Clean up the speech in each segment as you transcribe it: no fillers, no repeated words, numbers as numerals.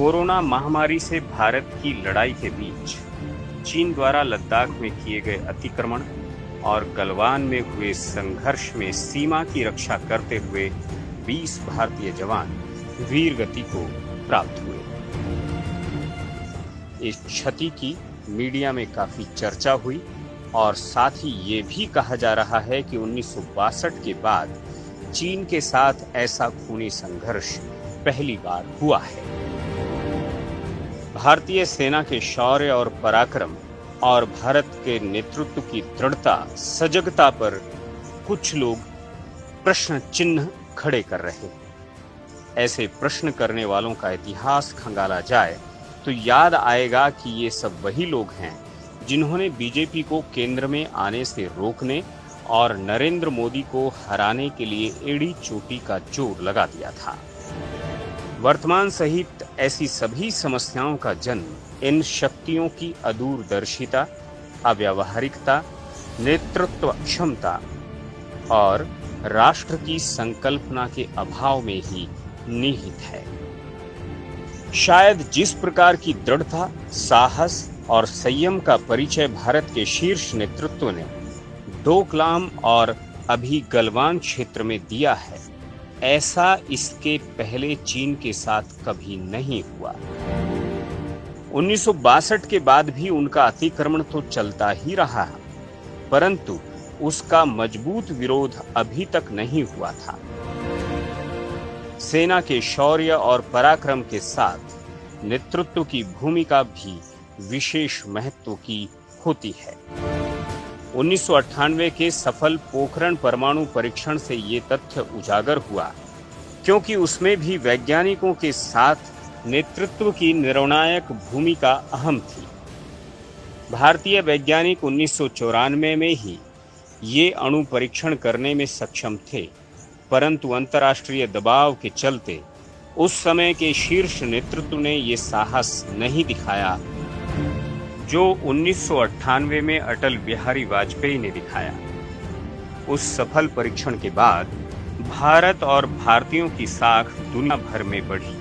Corona महामारी से भारत की लड़ाई के बीच चीन द्वारा लद्दाख में किए गए अतिक्रमण और गलवान में हुए संघर्ष में सीमा की रक्षा करते हुए 20 भारतीय जवान वीर गति को प्राप्त हुए। इस क्षति की मीडिया में काफी चर्चा हुई और साथ ही ये भी कहा जा रहा है कि 1962 के बाद चीन के साथ ऐसा खूनी संघर्ष पहली बार हुआ है। भारतीय सेना के शौर्य और पराक्रम और भारत के नेतृत्व की दृढ़ता सजगता पर कुछ लोग प्रश्न चिन्ह खड़े कर रहे हैं। ऐसे प्रश्न करने वालों का इतिहास खंगाला जाए तो याद आएगा कि ये सब वही लोग हैं जिन्होंने बीजेपी को केंद्र में आने से रोकने और नरेंद्र मोदी को हराने के लिए एड़ी चोटी का जोर लगा दिया था। वर्तमान सहित ऐसी सभी समस्याओं का जन्म इन शक्तियों की अदूरदर्शिता, अव्यावहारिकता, नेतृत्व क्षमता और राष्ट्र की संकल्पना के अभाव में ही निहित है। शायद जिस प्रकार की दृढ़ता, साहस और संयम का परिचय भारत के शीर्ष नेतृत्व ने डोकलाम और अभी गलवान क्षेत्र में दिया है, ऐसा इसके पहले चीन के साथ कभी नहीं हुआ। 1962 के बाद भी उनका अतिक्रमण तो चलता ही रहा, परंतु उसका मजबूत विरोध अभी तक नहीं हुआ था। सेना के शौर्य और पराक्रम के साथ नेतृत्व की भूमिका भी विशेष महत्व की होती है। 1998 के सफल पोखरण परमाणु परीक्षण से ये तथ्य उजागर हुआ, क्योंकि उसमें भी वैज्ञानिकों के साथ नेतृत्व की निर्णायक भूमिका अहम थी। भारतीय वैज्ञानिक 1994 में ही ये अणु परीक्षण करने में सक्षम थे, परंतु अंतर्राष्ट्रीय दबाव के चलते उस समय के शीर्ष नेतृत्व ने ये साहस नहीं दिखाया जो 1998 में अटल बिहारी वाजपेयी ने दिखाया। उस सफल परीक्षण के बाद भारत और भारतीयों की साख दुनिया भर में बढ़ी।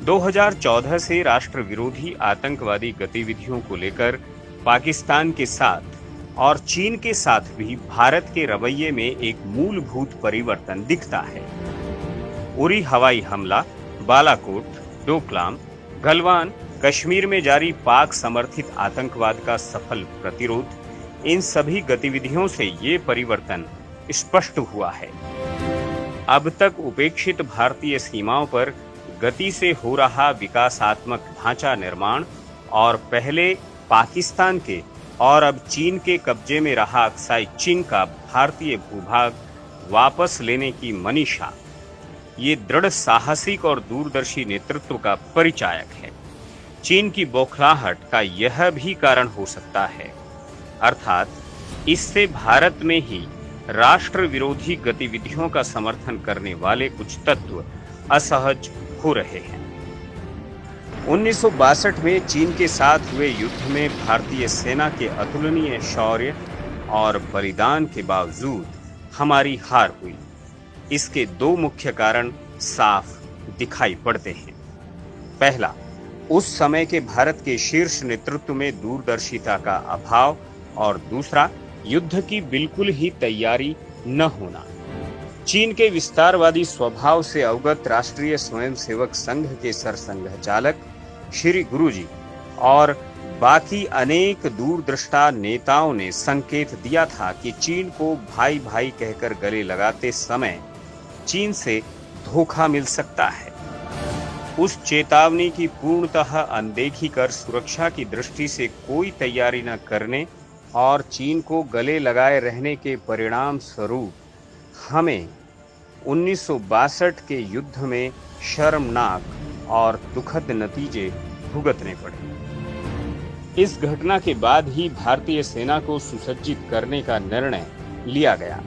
2014 से राष्ट्र विरोधी आतंकवादी गतिविधियों को लेकर पाकिस्तान के साथ और चीन के साथ भी भारत के रवैये में एक मूलभूत परिवर्तन दिखता है। उरी हवाई हमला, बालाकोट, डोकलाम, गलवान, कश्मीर में जारी पाक समर्थित आतंकवाद का सफल प्रतिरोध, इन सभी गतिविधियों से ये परिवर्तन स्पष्ट हुआ है। अब तक उपेक्षित भारतीय सीमाओं पर गति से हो रहा विकासात्मक ढांचा निर्माण और पहले पाकिस्तान के और अब चीन के कब्जे में रहा अक्साई चीन का भारतीय भूभाग वापस लेने की मनीषा, ये दृढ़ साहसिक और दूरदर्शी नेतृत्व का परिचायक है। चीन की बौखलाहट का यह भी कारण हो सकता है, अर्थात इससे भारत में ही राष्ट्र विरोधी गतिविधियों का समर्थन करने वाले कुछ तत्व असहज हो रहे हैं। 1962 में चीन के साथ हुए युद्ध में भारतीय सेना के अतुलनीय शौर्य और बलिदान के बावजूद हमारी हार हुई। इसके दो मुख्य कारण साफ दिखाई पड़ते हैं। पहला, उस समय के भारत के शीर्ष नेतृत्व में दूरदर्शिता का अभाव और दूसरा, युद्ध की बिल्कुल ही तैयारी न होना। चीन के विस्तारवादी स्वभाव से अवगत राष्ट्रीय स्वयंसेवक संघ के सरसंघ चालक श्री गुरुजी और बाकी अनेक दूरदृष्टा नेताओं ने संकेत दिया था कि चीन को भाई भाई कहकर गले लगाते समय चीन से धोखा मिल सकता है। उस चेतावनी की पूर्णतः अनदेखी कर सुरक्षा की दृष्टि से कोई तैयारी न करने और चीन को गले लगाए रहने के परिणाम स्वरूप हमें 1962 के युद्ध में शर्मनाक और दुखद नतीजे भुगतने पड़े। इस घटना के बाद ही भारतीय सेना को सुसज्जित करने का निर्णय लिया गया,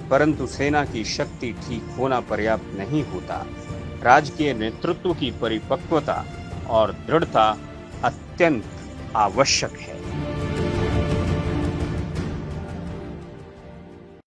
परंतु सेना की शक्ति ठीक होना पर्याप्त नहीं होता। राजकीय नेतृत्व की परिपक्वता और दृढ़ता अत्यंत आवश्यक है।